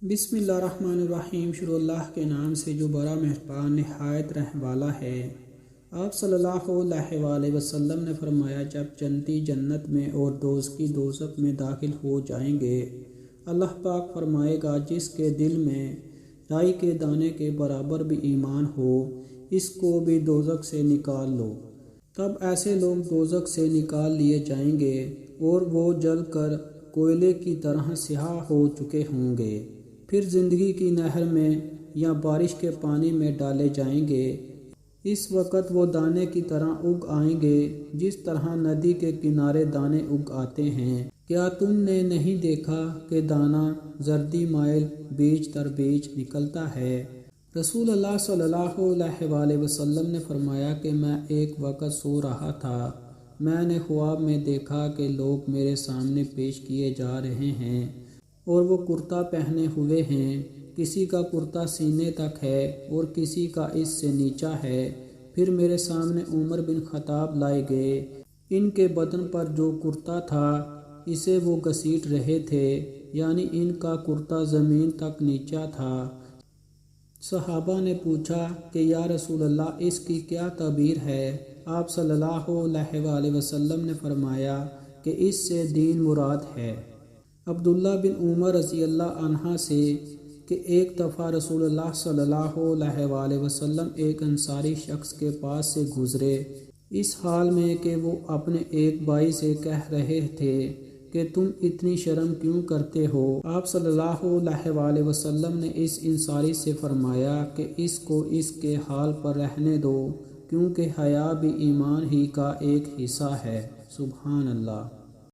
بسم اللہ الرحمن الرحیم۔ شروع اللہ کے نام سے جو بڑا مہربان نہایت رحم والا ہے۔ آپ صلی اللہ علیہ وآلہ وسلم نے فرمایا، جب جنتی جنت میں اور دوزخی دوزخ میں داخل ہو جائیں گے، اللہ پاک فرمائے گا جس کے دل میں رائی کے دانے کے برابر بھی ایمان ہو، اس کو بھی دوزخ سے نکال لو۔ تب ایسے لوگ دوزخ سے نکال لیے جائیں گے اور وہ جل کر کوئلے کی طرح سیاہ ہو چکے ہوں گے، پھر زندگی کی نہر میں یا بارش کے پانی میں ڈالے جائیں گے۔ اس وقت وہ دانے کی طرح اگ آئیں گے جس طرح ندی کے کنارے دانے اگ آتے ہیں۔ کیا تم نے نہیں دیکھا کہ دانہ زردی مائل بیچ در بیچ نکلتا ہے؟ رسول اللہ صلی اللہ علیہ وآلہ وسلم نے فرمایا کہ میں ایک وقت سو رہا تھا، میں نے خواب میں دیکھا کہ لوگ میرے سامنے پیش کیے جا رہے ہیں اور وہ کرتا پہنے ہوئے ہیں، کسی کا کرتا سینے تک ہے اور کسی کا اس سے نیچا ہے۔ پھر میرے سامنے عمر بن خطاب لائے گئے، ان کے بدن پر جو کرتا تھا اسے وہ گھسیٹ رہے تھے، یعنی ان کا کرتا زمین تک نیچا تھا۔ صحابہ نے پوچھا کہ یا رسول اللہ، اس کی کیا تعبیر ہے؟ آپ صلی اللہ علیہ وآلہ وسلم نے فرمایا کہ اس سے دین مراد ہے۔ عبداللہ بن عمر رضی اللہ عنہ سے کہ ایک دفعہ رسول اللہ صلی اللہ علیہ وآلہ وسلم ایک انصاری شخص کے پاس سے گزرے، اس حال میں کہ وہ اپنے ایک بھائی سے کہہ رہے تھے کہ تم اتنی شرم کیوں کرتے ہو؟ آپ صلی اللہ علیہ وآلہ وسلم نے اس انصاری سے فرمایا کہ اس کو اس کے حال پر رہنے دو، کیونکہ حیا بھی ایمان ہی کا ایک حصہ ہے۔ سبحان اللہ۔